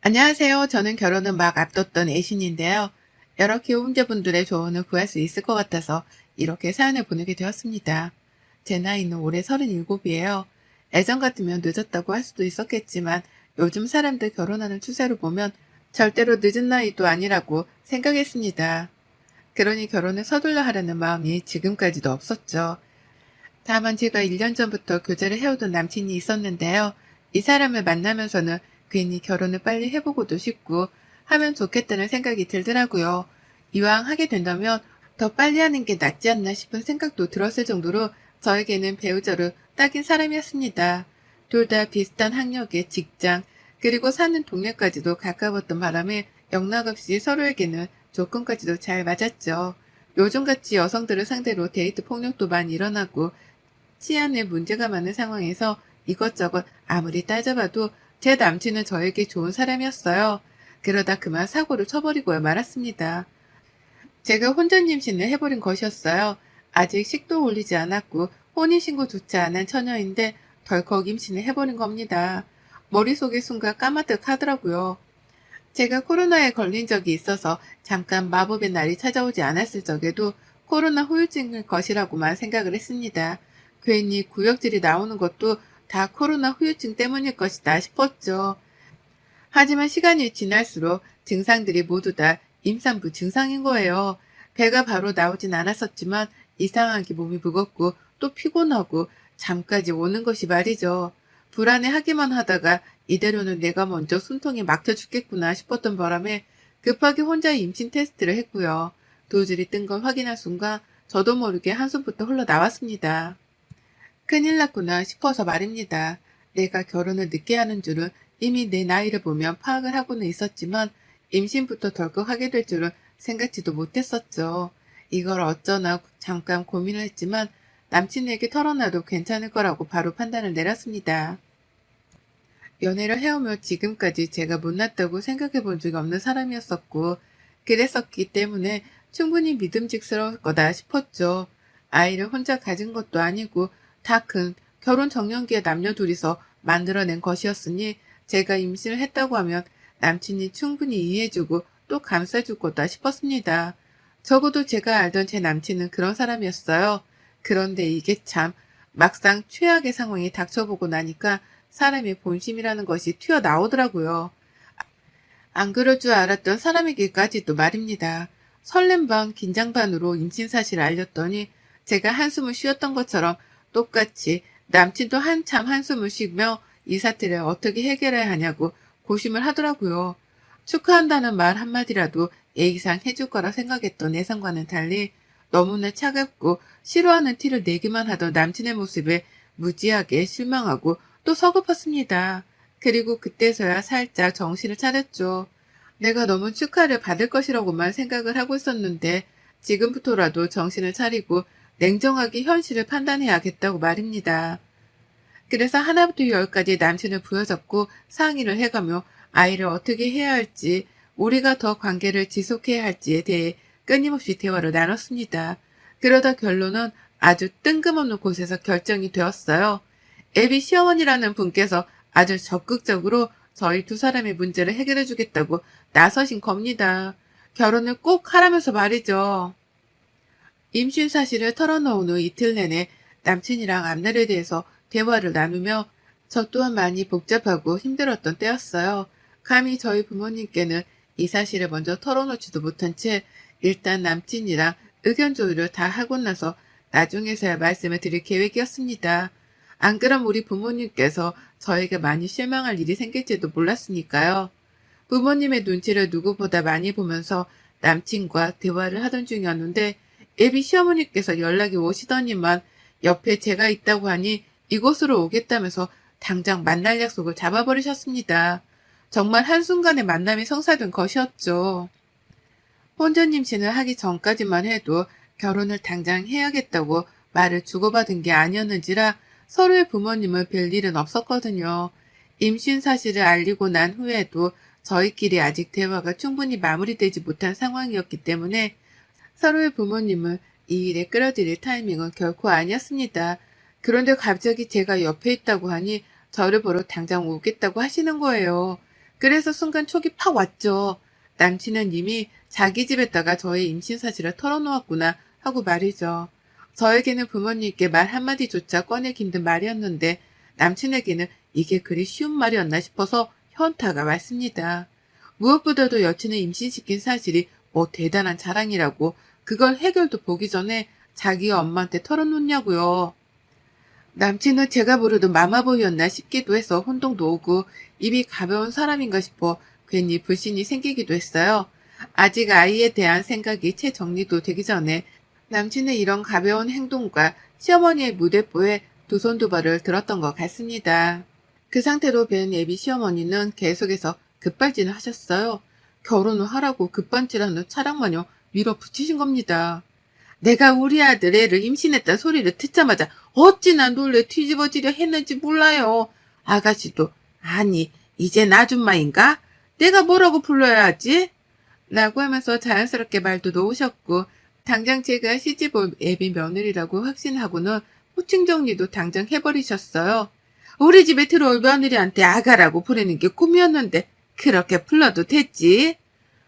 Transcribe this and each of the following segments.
안녕하세요. 저는 결혼을 막 앞뒀던 애신인데요. 여러 기혼자분들의 조언을 구할 수 있을 것 같아서 이렇게 사연을 보내게 되었습니다. 제 나이는 올해 37이에요. 예전 같으면 늦었다고 할 수도 있었겠지만 요즘 사람들 결혼하는 추세로 보면 절대로 늦은 나이도 아니라고 생각했습니다. 그러니 결혼을 서둘러 하려는 마음이 지금까지도 없었죠. 다만 제가 1년 전부터 교제를 해오던 남친이 있었는데요. 이 사람을 만나면서는 괜히 결혼을 빨리 해보고도 싶고 하면 좋겠다는 생각이 들더라고요. 이왕 하게 된다면 더 빨리 하는 게 낫지 않나 싶은 생각도 들었을 정도로 저에게는 배우자로 딱인 사람이었습니다. 둘 다 비슷한 학력의 직장, 그리고 사는 동네까지도 가까웠던 바람에 영락없이 서로에게는 조건까지도 잘 맞았죠. 요즘같이 여성들을 상대로 데이트 폭력도 많이 일어나고 치안에 문제가 많은 상황에서 이것저것 아무리 따져봐도 제 남친은 저에게 좋은 사람이었어요. 그러다 그만 사고를 쳐버리고 말았습니다. 제가 혼전 임신을 해버린 것이었어요. 아직 식도 올리지 않았고 혼인신고조차 안 한 처녀인데 덜컥 임신을 해버린 겁니다. 머릿속이 순간 까마득 하더라고요. 제가 코로나에 걸린 적이 있어서 잠깐 마법의 날이 찾아오지 않았을 적에도 코로나 후유증일 것이라고만 생각을 했습니다. 괜히 구역질이 나오는 것도 다 코로나 후유증 때문일 것이다 싶었죠. 하지만 시간이 지날수록 증상들이 모두 다 임산부 증상인 거예요. 배가 바로 나오진 않았었지만 이상하게 몸이 무겁고 또 피곤하고 잠까지 오는 것이 말이죠. 불안해하기만 하다가 이대로는 내가 먼저 숨통이 막혀 죽겠구나 싶었던 바람에 급하게 혼자 임신 테스트를 했고요. 도질이 뜬 걸 확인한 순간 저도 모르게 한숨부터 흘러나왔습니다. 큰일 났구나 싶어서 말입니다. 내가 결혼을 늦게 하는 줄은 이미 내 나이를 보면 파악을 하고는 있었지만 임신부터 덜컥 하게 될 줄은 생각지도 못했었죠. 이걸 어쩌나 잠깐 고민을 했지만 남친에게 털어놔도 괜찮을 거라고 바로 판단을 내렸습니다. 연애를 해오며 지금까지 제가 못났다고 생각해 본 적이 없는 사람이었었고, 그랬었기 때문에 충분히 믿음직스러울 거다 싶었죠. 아이를 혼자 가진 것도 아니고 다 큰 결혼 정년기에 남녀 둘이서 만들어낸 것이었으니 제가 임신을 했다고 하면 남친이 충분히 이해해주고 또 감싸줄 거다 싶었습니다. 적어도 제가 알던 제 남친은 그런 사람이었어요. 그런데 이게 참 막상 최악의 상황이 닥쳐보고 나니까 사람의 본심이라는 것이 튀어나오더라고요. 안 그럴 줄 알았던 사람에게까지도 말입니다. 설렘 반 긴장 반으로 임신 사실을 알렸더니 제가 한숨을 쉬었던 것처럼 똑같이 남친도 한참 한숨을 쉬며 이 사태를 어떻게 해결해야 하냐고 고심을 하더라고요. 축하한다는 말 한마디라도 예의상 해줄 거라 생각했던 예상과는 달리 너무나 차갑고 싫어하는 티를 내기만 하던 남친의 모습에 무지하게 실망하고 또 서글펐습니다. 그리고 그때서야 살짝 정신을 차렸죠. 내가 너무 축하를 받을 것이라고만 생각을 하고 있었는데 지금부터라도 정신을 차리고 냉정하게 현실을 판단해야겠다고 말입니다. 그래서 하나부터 열까지 남친을 부여잡고 상의를 해가며 아이를 어떻게 해야 할지, 우리가 더 관계를 지속해야 할지에 대해 끊임없이 대화를 나눴습니다. 그러다 결론은 아주 뜬금없는 곳에서 결정이 되었어요. 애비 시어머니라는 분께서 아주 적극적으로 저희 두 사람의 문제를 해결해 주겠다고 나서신 겁니다. 결혼을 꼭 하라면서 말이죠. 임신 사실을 털어놓은 후 이틀 내내 남친이랑 앞날에 대해서 대화를 나누며 저 또한 많이 복잡하고 힘들었던 때였어요. 감히 저희 부모님께는 이 사실을 먼저 털어놓지도 못한 채 일단 남친이랑 의견 조율을 다 하고 나서 나중에서야 말씀을 드릴 계획이었습니다. 안 그럼 우리 부모님께서 저에게 많이 실망할 일이 생길지도 몰랐으니까요. 부모님의 눈치를 누구보다 많이 보면서 남친과 대화를 하던 중이었는데 예비 시어머니께서 연락이 오시더니만 옆에 제가 있다고 하니 이곳으로 오겠다면서 당장 만날 약속을 잡아버리셨습니다. 정말 한순간에 만남이 성사된 것이었죠. 혼전 임신을 하기 전까지만 해도 결혼을 당장 해야겠다고 말을 주고받은 게 아니었는지라 서로의 부모님을 뵐 일은 없었거든요. 임신 사실을 알리고 난 후에도 저희끼리 아직 대화가 충분히 마무리되지 못한 상황이었기 때문에 서로의 부모님을 이 일에 끌어들일 타이밍은 결코 아니었습니다. 그런데 갑자기 제가 옆에 있다고 하니 저를 보러 당장 오겠다고 하시는 거예요. 그래서 순간 촉이 팍 왔죠. 남친은 이미 자기 집에다가 저의 임신 사실을 털어놓았구나 하고 말이죠. 저에게는 부모님께 말 한마디조차 꺼내기 힘든 말이었는데 남친에게는 이게 그리 쉬운 말이었나 싶어서 현타가 왔습니다. 무엇보다도 여친을 임신시킨 사실이 뭐 대단한 자랑이라고 그걸 해결도 보기 전에 자기 엄마한테 털어놓냐고요. 남친은 제가 부르던 마마보이였나 싶기도 해서 혼동도 오고 입이 가벼운 사람인가 싶어 괜히 불신이 생기기도 했어요. 아직 아이에 대한 생각이 채 정리도 되기 전에 남친의 이런 가벼운 행동과 시어머니의 무대뽀에 두 손 두 발을 들었던 것 같습니다. 그 상태로 뵌 예비 시어머니는 계속해서 급발진을 하셨어요. 결혼을 하라고 급발진하는 차량마냥 밀어붙이신 겁니다. 내가 우리 아들 애를 임신했다는 소리를 듣자마자 어찌나 놀래 뒤집어지려 했는지 몰라요. 아가씨도 아니 이젠 아줌마인가? 내가 뭐라고 불러야 하지? 라고 하면서 자연스럽게 말도 놓으셨고 당장 제가 시집올 애비 며느리라고 확신하고는 호칭 정리도 당장 해버리셨어요. 우리 집에 들어올 며느리한테 아가라고 부르는 게 꿈이었는데 그렇게 불러도 됐지?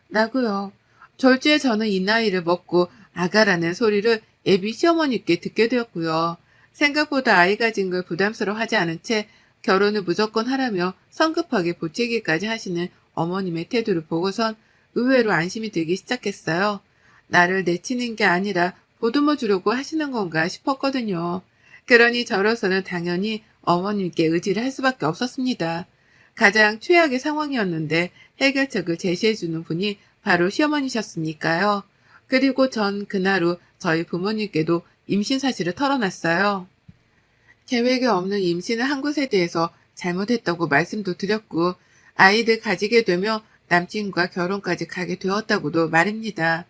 라고요. 졸지에 저는 이 나이를 먹고 아가라는 소리를 애비 시어머니께 듣게 되었고요. 생각보다 아이 가진 걸 부담스러워하지 않은 채 결혼을 무조건 하라며 성급하게 보채기까지 하시는 어머님의 태도를 보고선 의외로 안심이 들기 시작했어요. 나를 내치는 게 아니라 보듬어 주려고 하시는 건가 싶었거든요. 그러니 저로서는 당연히 어머님께 의지를 할 수밖에 없었습니다. 가장 최악의 상황이었는데 해결책을 제시해주는 분이 바로 시어머니셨으니까요. 그리고 전 그날 후 저희 부모님께도 임신 사실을 털어놨어요. 계획에 없는 임신을 한 것에 대해서 잘못했다고 말씀도 드렸고 아이들 가지게 되며 남친과 결혼까지 가게 되었다고도 말입니다.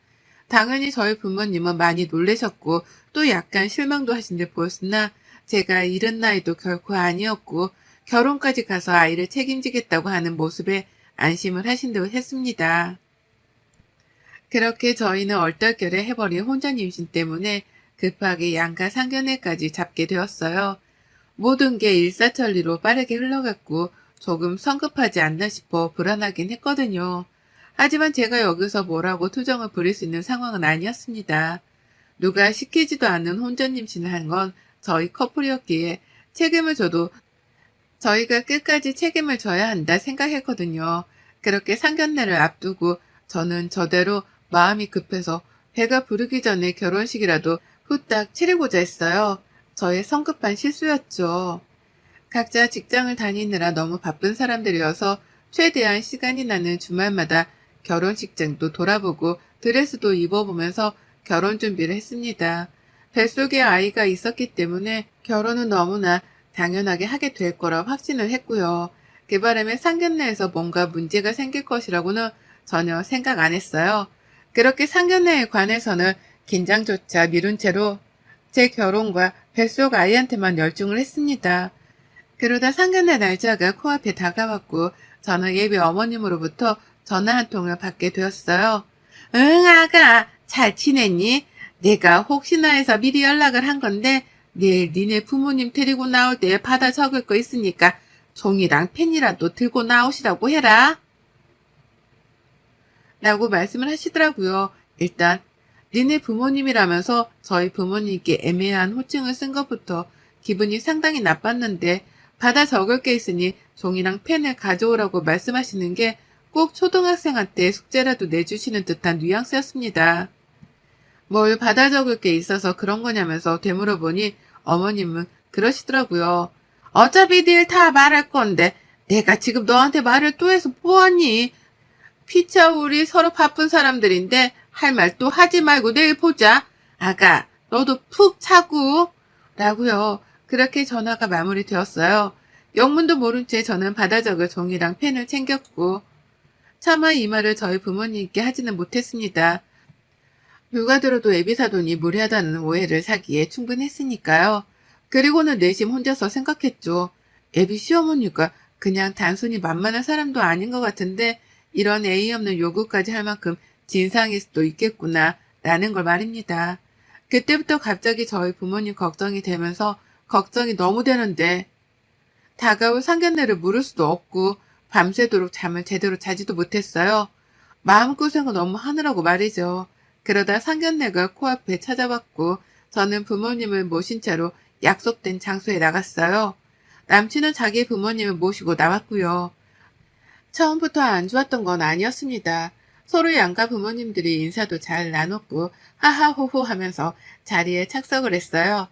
당연히 저희 부모님은 많이 놀라셨고 또 약간 실망도 하신 듯 보였으나 제가 이른 나이도 결코 아니었고 결혼까지 가서 아이를 책임지겠다고 하는 모습에 안심을 하신 듯 했습니다. 그렇게 저희는 얼떨결에 해버린 혼전 임신 때문에 급하게 양가 상견례까지 잡게 되었어요. 모든 게 일사천리로 빠르게 흘러갔고 조금 성급하지 않나 싶어 불안하긴 했거든요. 하지만 제가 여기서 뭐라고 투정을 부릴 수 있는 상황은 아니었습니다. 누가 시키지도 않는 혼전 임신을 한 건 저희 커플이었기에 책임을 져도 저희가 끝까지 책임을 져야 한다 생각했거든요. 그렇게 상견례를 앞두고 저는 저대로 마음이 급해서 배가 부르기 전에 결혼식이라도 후딱 치르고자 했어요. 저의 성급한 실수였죠. 각자 직장을 다니느라 너무 바쁜 사람들이어서 최대한 시간이 나는 주말마다 결혼식장도 돌아보고 드레스도 입어보면서 결혼 준비를 했습니다. 뱃속에 아이가 있었기 때문에 결혼은 너무나 당연하게 하게 될 거라 확신을 했고요. 그 바람에 상견례에서 뭔가 문제가 생길 것이라고는 전혀 생각 안 했어요. 그렇게 상견례에 관해서는 긴장조차 미룬 채로 제 결혼과 뱃속 아이한테만 열중을 했습니다. 그러다 상견례 날짜가 코앞에 다가왔고 저는 예비 어머님으로부터 전화 한 통을 받게 되었어요. 응 아가 잘 지냈니? 내가 혹시나 해서 미리 연락을 한 건데 내일 니네 부모님 데리고 나올 때 받아 적을 거 있으니까 종이랑 펜이라도 들고 나오시라고 해라. 라고 말씀을 하시더라고요. 일단 니네 부모님이라면서 저희 부모님께 애매한 호칭을 쓴 것부터 기분이 상당히 나빴는데 받아 적을 게 있으니 종이랑 펜을 가져오라고 말씀하시는 게 꼭 초등학생한테 숙제라도 내주시는 듯한 뉘앙스였습니다. 뭘 받아 적을 게 있어서 그런 거냐면서 되물어보니 어머님은 그러시더라고요. 어차피 닐 다 말할 건데 내가 지금 너한테 말을 또 해서 뭐하니? 피차 우리 서로 바쁜 사람들인데 할 말 또 하지 말고 내일 보자. 아가 너도 푹 자고. 라고요. 그렇게 전화가 마무리되었어요. 영문도 모른 채 저는 받아 적을 종이랑 펜을 챙겼고 차마 이 말을 저희 부모님께 하지는 못했습니다. 누가 들어도 애비사돈이 무례하다는 오해를 사기에 충분했으니까요. 그리고는 내심 혼자서 생각했죠. 애비 시어머니가 그냥 단순히 만만한 사람도 아닌 것 같은데 이런 예의 없는 요구까지 할 만큼 진상일 수도 있겠구나 라는 걸 말입니다. 그때부터 갑자기 저희 부모님 걱정이 되면서 걱정이 너무 되는데 다가올 상견례를 물을 수도 없고 밤새도록 잠을 제대로 자지도 못했어요. 마음고생을 너무 하느라고 말이죠. 그러다 상견례가 코앞에 찾아왔고 저는 부모님을 모신 채로 약속된 장소에 나갔어요. 남친은 자기 부모님을 모시고 나왔고요. 처음부터 안 좋았던 건 아니었습니다. 서로 양가 부모님들이 인사도 잘 나눴고 하하호호 하면서 자리에 착석을 했어요.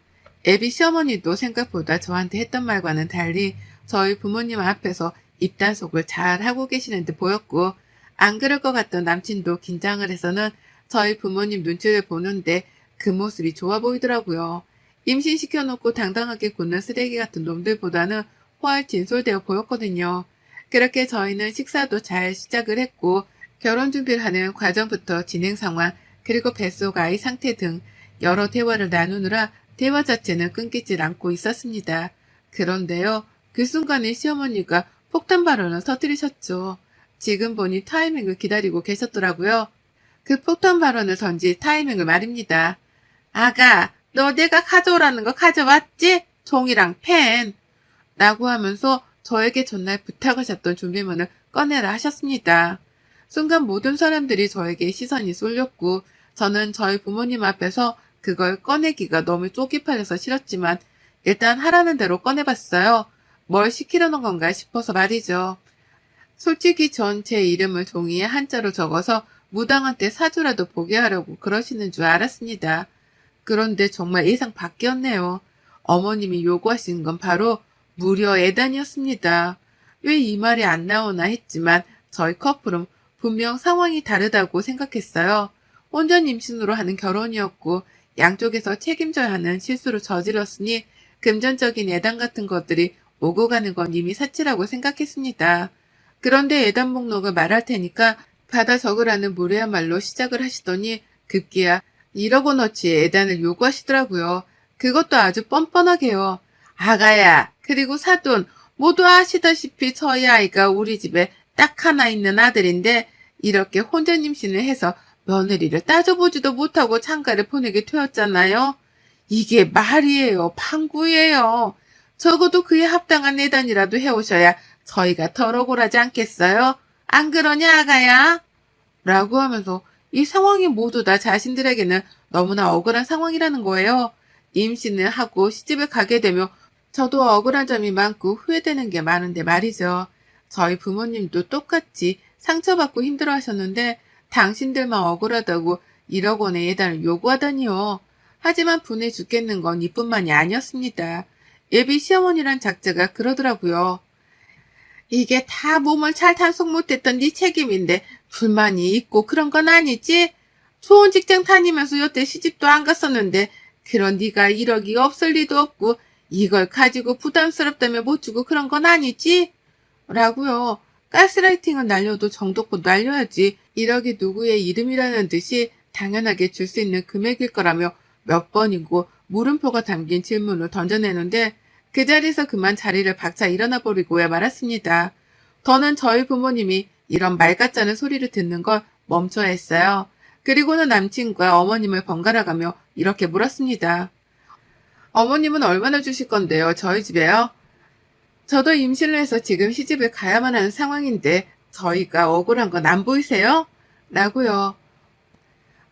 애비 시어머니도 생각보다 저한테 했던 말과는 달리 저희 부모님 앞에서 입단속을 잘 하고 계시는 듯 보였고, 안 그럴 것 같던 남친도 긴장을 해서는 저희 부모님 눈치를 보는데 그 모습이 좋아 보이더라고요. 임신시켜놓고 당당하게 굽는 쓰레기 같은 놈들보다는 훨 진솔되어 보였거든요. 그렇게 저희는 식사도 잘 시작을 했고, 결혼 준비를 하는 과정부터 진행 상황, 그리고 뱃속 아이 상태 등 여러 대화를 나누느라 대화 자체는 끊기질 않고 있었습니다. 그런데요, 그 순간에 시어머니가 폭탄 발언을 터뜨리셨죠. 지금 보니 타이밍을 기다리고 계셨더라고요. 그 폭탄 발언을 던질 타이밍을 말입니다. 아가, 너 내가 가져오라는 거 가져왔지? 종이랑 펜. 라고 하면서 저에게 전날 부탁하셨던 준비물을 꺼내라 하셨습니다. 순간 모든 사람들이 저에게 시선이 쏠렸고 저는 저희 부모님 앞에서 그걸 꺼내기가 너무 쪽이팔려서 싫었지만 일단 하라는 대로 꺼내봤어요. 뭘 시키려는 건가 싶어서 말이죠. 솔직히 전 제 이름을 종이에 한자로 적어서 무당한테 사주라도 보게 하려고 그러시는 줄 알았습니다. 그런데 정말 예상 밖이었네요. 어머님이 요구하신 건 바로 무려 예단이었습니다. 왜 이 말이 안 나오나 했지만 저희 커플은 분명 상황이 다르다고 생각했어요. 혼전 임신으로 하는 결혼이었고 양쪽에서 책임져야 하는 실수를 저질렀으니 금전적인 예단 같은 것들이 오고 가는 건 이미 사치라고 생각했습니다. 그런데 예단 목록을 말할 테니까 받아 적으라는 무례한 말로 시작을 하시더니 급기야 1억 원어치의 예단을 요구하시더라고요. 그것도 아주 뻔뻔하게요. 아가야, 그리고 사돈, 모두 아시다시피 저희 아이가 우리 집에 딱 하나 있는 아들인데 이렇게 혼전 임신을 해서 며느리를 따져보지도 못하고 창가를 보내게 되었잖아요. 이게 말이에요. 방구예요. 적어도 그에 합당한 예단이라도 해오셔야 저희가 덜 억울하지 않겠어요? 안 그러냐, 아가야? 라고 하면서 이 상황이 모두 다 자신들에게는 너무나 억울한 상황이라는 거예요. 임신을 하고 시집을 가게 되며 저도 억울한 점이 많고 후회되는 게 많은데 말이죠. 저희 부모님도 똑같이 상처받고 힘들어하셨는데 당신들만 억울하다고 1억 원의 예단을 요구하다니요. 하지만 분해 죽겠는 건 이뿐만이 아니었습니다. 예비 시어머니란 작자가 그러더라고요. 이게 다 몸을 잘 단속 못했던 네 책임인데 불만이 있고 그런 건 아니지? 좋은 직장 다니면서 여태 시집도 안 갔었는데 그런 네가 1억이 없을 리도 없고 이걸 가지고 부담스럽다며 못 주고 그런 건 아니지? 라고요. 가스라이팅은 날려도 정도껏 날려야지 1억이 누구의 이름이라는 듯이 당연하게 줄 수 있는 금액일 거라며 몇 번이고 물음표가 담긴 질문을 던져내는데 그 자리에서 그만 자리를 박차 일어나 버리고야 말았습니다. 저는 저희 부모님이 이런 말 같자는 소리를 듣는 걸 멈춰야 했어요. 그리고는 남친과 어머님을 번갈아 가며 이렇게 물었습니다. 어머님은 얼마나 주실 건데요? 저희 집에요? 저도 임신을 해서 지금 시집을 가야만 하는 상황인데 저희가 억울한 건 안 보이세요? 라고요.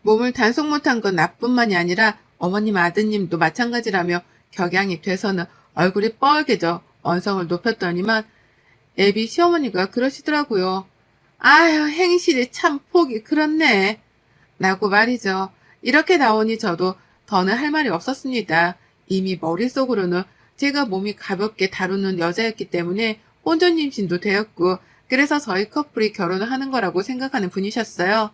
몸을 단속 못한 건 나뿐만이 아니라 어머님 아드님도 마찬가지라며 격양이 돼서는 얼굴이 뻘개져 언성을 높였더니만 애비 시어머니가 그러시더라고요. 아휴, 행실이 참 폭이 그렇네. 라고 말이죠. 이렇게 나오니 저도 더는 할 말이 없었습니다. 이미 머릿속으로는 제가 몸이 가볍게 다루는 여자였기 때문에 혼전 임신도 되었고 그래서 저희 커플이 결혼을 하는 거라고 생각하는 분이셨어요.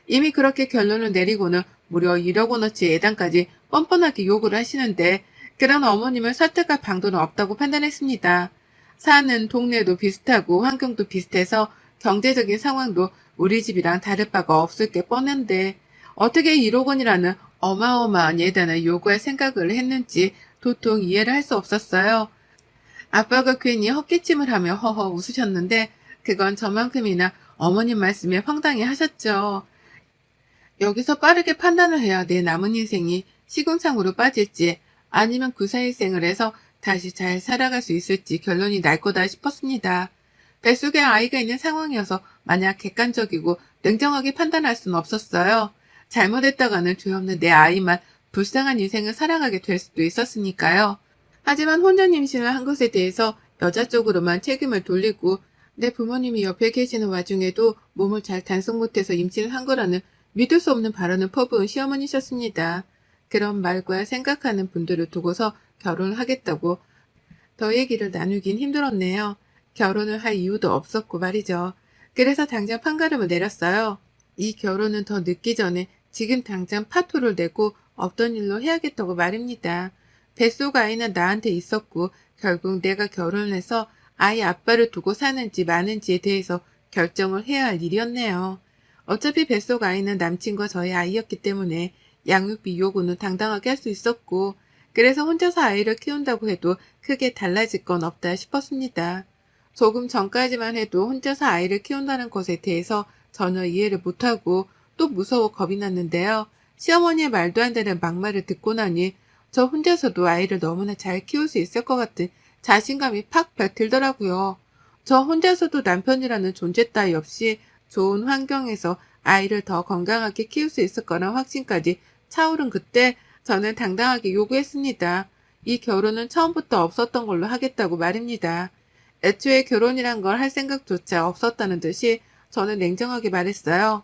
이미 그렇게 결론을 내리고는 무려 1억 원어치 예단까지 뻔뻔하게 요구를 하시는데 그런 어머님을 설득할 방도는 없다고 판단했습니다. 사는 동네도 비슷하고 환경도 비슷해서 경제적인 상황도 우리 집이랑 다를 바가 없을 게 뻔한데 어떻게 1억 원이라는 어마어마한 예단을 요구할 생각을 했는지 도통 이해를 할 수 없었어요. 아빠가 괜히 헛기침을 하며 허허 웃으셨는데 그건 저만큼이나 어머님 말씀에 황당해 하셨죠. 여기서 빠르게 판단을 해야 내 남은 인생이 시궁창으로 빠질지 아니면 구사일생을 해서 다시 잘 살아갈 수 있을지 결론이 날 거다 싶었습니다. 뱃속에 아이가 있는 상황이어서 마냥 객관적이고 냉정하게 판단할 수는 없었어요. 잘못했다가는 죄 없는 내 아이만 불쌍한 인생을 살아가게 될 수도 있었으니까요. 하지만 혼전 임신을 한 것에 대해서 여자 쪽으로만 책임을 돌리고 내 부모님이 옆에 계시는 와중에도 몸을 잘 단속 못해서 임신을 한 거라는 믿을 수 없는 발언을 퍼부은 시어머니셨습니다. 그런 말과 생각하는 분들을 두고서 결혼을 하겠다고 더 얘기를 나누긴 힘들었네요. 결혼을 할 이유도 없었고 말이죠. 그래서 당장 판가름을 내렸어요. 이 결혼은 더 늦기 전에 지금 당장 파토를 내고 없던 일로 해야겠다고 말입니다. 뱃속 아이는 나한테 있었고 결국 내가 결혼을 해서 아이 아빠를 두고 사는지 마는지에 대해서 결정을 해야 할 일이었네요. 어차피 뱃속 아이는 남친과 저의 아이였기 때문에 양육비 요구는 당당하게 할 수 있었고 그래서 혼자서 아이를 키운다고 해도 크게 달라질 건 없다 싶었습니다. 조금 전까지만 해도 혼자서 아이를 키운다는 것에 대해서 전혀 이해를 못하고 또 무서워 겁이 났는데요. 시어머니의 말도 안 되는 막말을 듣고 나니 저 혼자서도 아이를 너무나 잘 키울 수 있을 것 같은 자신감이 팍 들더라고요. 저 혼자서도 남편이라는 존재 따위 없이 좋은 환경에서 아이를 더 건강하게 키울 수 있을 거란 확신까지 차오른 그때 저는 당당하게 요구했습니다. 이 결혼은 처음부터 없었던 걸로 하겠다고 말입니다. 애초에 결혼이란 걸 할 생각조차 없었다는 듯이 저는 냉정하게 말했어요.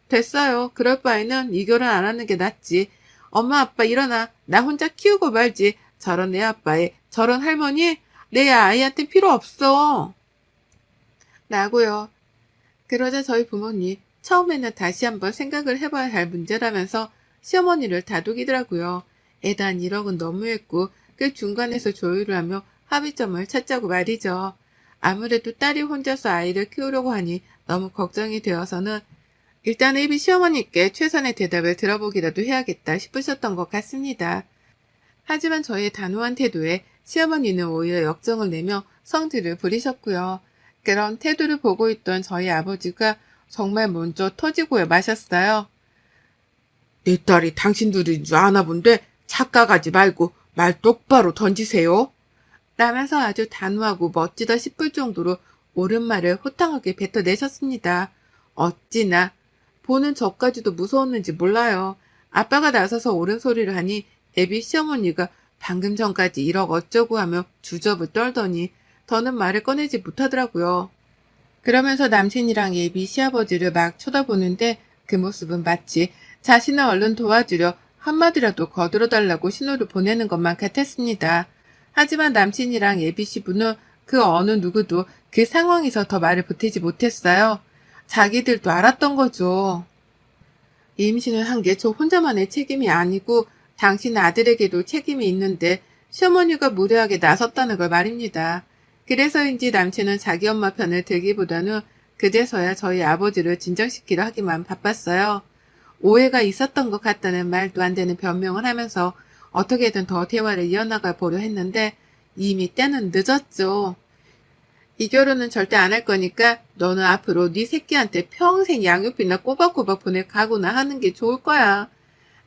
됐어요. 그럴 바에는 이 결혼 안 하는 게 낫지. 엄마 아빠 일어나. 나 혼자 키우고 말지. 저런 내 아빠에 저런 할머니? 내 아이한테 필요 없어. 라고요. 그러자 저희 부모님 처음에는 다시 한번 생각을 해봐야 할 문제라면서 시어머니를 다독이더라고요. 애단 1억은 너무했고 그 중간에서 조율을 하며 합의점을 찾자고 말이죠. 아무래도 딸이 혼자서 아이를 키우려고 하니 너무 걱정이 되어서는 일단 애비 시어머니께 최선의 대답을 들어보기라도 해야겠다 싶으셨던 것 같습니다. 하지만 저의 단호한 태도에 시어머니는 오히려 역정을 내며 성질을 부리셨고요. 그런 태도를 보고 있던 저희 아버지가 정말 먼저 터지고야 마셨어요. 내 딸이 당신들인 줄 아나 본데 착각하지 말고 말 똑바로 던지세요. 라면서 아주 단호하고 멋지다 싶을 정도로 옳은 말을 호탕하게 뱉어내셨습니다. 어찌나 보는 저까지도 무서웠는지 몰라요. 아빠가 나서서 옳은 소리를 하니 애비 시어머니가 방금 전까지 1억 어쩌고 하며 주접을 떨더니 더는 말을 꺼내지 못하더라고요. 그러면서 남친이랑 예비 시아버지를 막 쳐다보는데 그 모습은 마치 자신을 얼른 도와주려 한마디라도 거들어달라고 신호를 보내는 것만 같았습니다. 하지만 남친이랑 예비 시부는 그 어느 누구도 그 상황에서 더 말을 보태지 못했어요. 자기들도 알았던 거죠. 임신을 한 게 저 혼자만의 책임이 아니고 당신 아들에게도 책임이 있는데 시어머니가 무례하게 나섰다는 걸 말입니다. 그래서인지 남친은 자기 엄마 편을 들기보다는 그제서야 저희 아버지를 진정시키려 하기만 바빴어요. 오해가 있었던 것 같다는 말도 안 되는 변명을 하면서 어떻게든 더 대화를 이어나가 보려 했는데 이미 때는 늦었죠. 이 결혼은 절대 안 할 거니까 너는 앞으로 네 새끼한테 평생 양육비나 꼬박꼬박 보낼 각오나 하는 게 좋을 거야.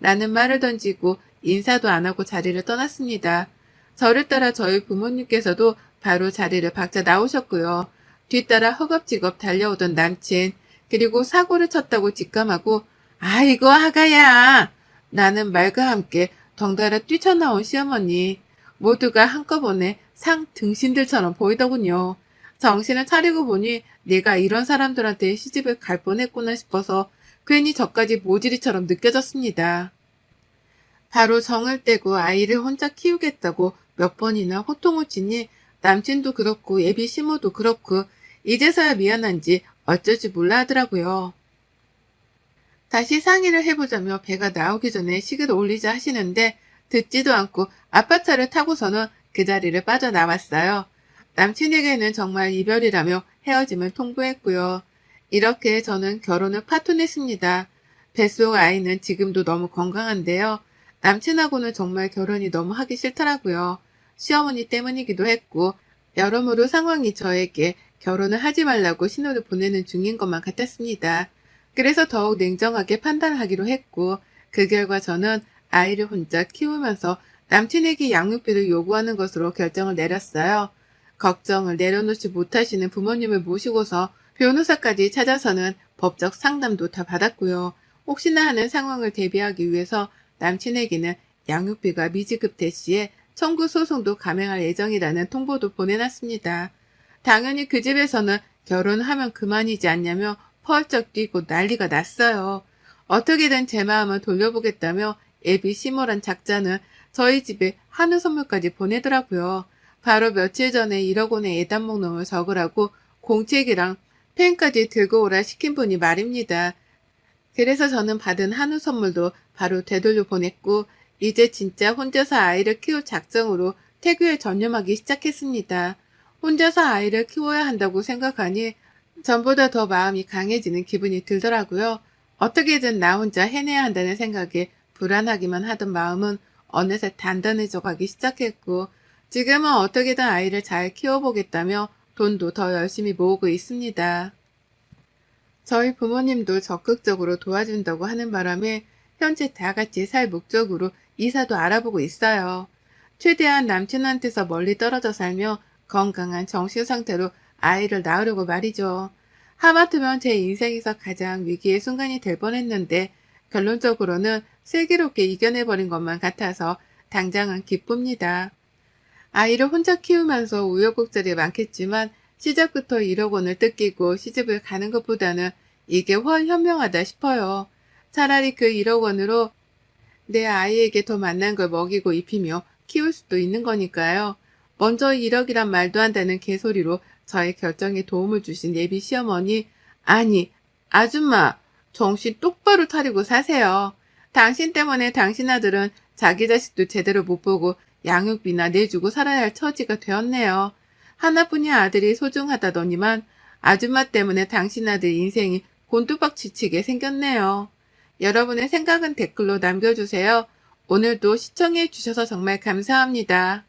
라는 말을 던지고 인사도 안 하고 자리를 떠났습니다. 저를 따라 저희 부모님께서도 바로 자리를 박차 나오셨고요. 뒤따라 허겁지겁 달려오던 남친, 그리고 사고를 쳤다고 직감하고 아이고 아가야! 라는 말과 함께 덩달아 뛰쳐나온 시어머니, 모두가 한꺼번에 상 등신들처럼 보이더군요. 정신을 차리고 보니 내가 이런 사람들한테 시집을 갈 뻔했구나 싶어서 괜히 저까지 모질이처럼 느껴졌습니다. 바로 정을 떼고 아이를 혼자 키우겠다고 몇 번이나 호통을 치니 남친도 그렇고 예비 시모도 그렇고 이제서야 미안한지 어쩔 줄 몰라 하더라고요. 다시 상의를 해보자며 배가 나오기 전에 식을 올리자 하시는데 듣지도 않고 아빠 차를 타고서는 그 자리를 빠져나왔어요. 남친에게는 정말 이별이라며 헤어짐을 통보했고요. 이렇게 저는 결혼을 파토냈습니다. 뱃속 아이는 지금도 너무 건강한데요. 남친하고는 정말 결혼이 너무 하기 싫더라고요. 시어머니 때문이기도 했고 여러모로 상황이 저에게 결혼을 하지 말라고 신호를 보내는 중인 것만 같았습니다. 그래서 더욱 냉정하게 판단하기로 했고 그 결과 저는 아이를 혼자 키우면서 남친에게 양육비를 요구하는 것으로 결정을 내렸어요. 걱정을 내려놓지 못하시는 부모님을 모시고서 변호사까지 찾아서는 법적 상담도 다 받았고요. 혹시나 하는 상황을 대비하기 위해서 남친에게는 양육비가 미지급될 시에 청구 소송도 감행할 예정이라는 통보도 보내놨습니다. 당연히 그 집에서는 결혼하면 그만이지 않냐며 펄쩍 뛰고 난리가 났어요. 어떻게든 제 마음을 돌려보겠다며 애비 시모란 작자는 저희 집에 한우 선물까지 보내더라고요. 바로 며칠 전에 1억 원의 예단 목록을 적으라고 공책이랑 펜까지 들고 오라 시킨 분이 말입니다. 그래서 저는 받은 한우 선물도 바로 되돌려 보냈고 이제 진짜 혼자서 아이를 키울 작정으로 태교에 전념하기 시작했습니다. 혼자서 아이를 키워야 한다고 생각하니 전보다 더 마음이 강해지는 기분이 들더라고요. 어떻게든 나 혼자 해내야 한다는 생각에 불안하기만 하던 마음은 어느새 단단해져 가기 시작했고 지금은 어떻게든 아이를 잘 키워보겠다며 돈도 더 열심히 모으고 있습니다. 저희 부모님도 적극적으로 도와준다고 하는 바람에 현재 다 같이 살 목적으로 이사도 알아보고 있어요. 최대한 남친한테서 멀리 떨어져 살며 건강한 정신 상태로 아이를 낳으려고 말이죠. 하마터면 제 인생에서 가장 위기의 순간이 될 뻔했는데 결론적으로는 슬기롭게 이겨내버린 것만 같아서 당장은 기쁩니다. 아이를 혼자 키우면서 우여곡절이 많겠지만 시작부터 1억 원을 뜯기고 시집을 가는 것보다는 이게 훨 현명하다 싶어요. 차라리 그 1억 원으로 내 아이에게 더 맛난 걸 먹이고 입히며 키울 수도 있는 거니까요. 먼저 1억이란 말도 한다는 개소리로 저의 결정에 도움을 주신 예비 시어머니, 아니, 아줌마, 정신 똑바로 차리고 사세요. 당신 때문에 당신 아들은 자기 자식도 제대로 못 보고 양육비나 내주고 살아야 할 처지가 되었네요. 하나뿐인 아들이 소중하다더니만 아줌마 때문에 당신 아들 인생이 곤두박질치게 생겼네요. 여러분의 생각은 댓글로 남겨주세요. 오늘도 시청해 주셔서 정말 감사합니다.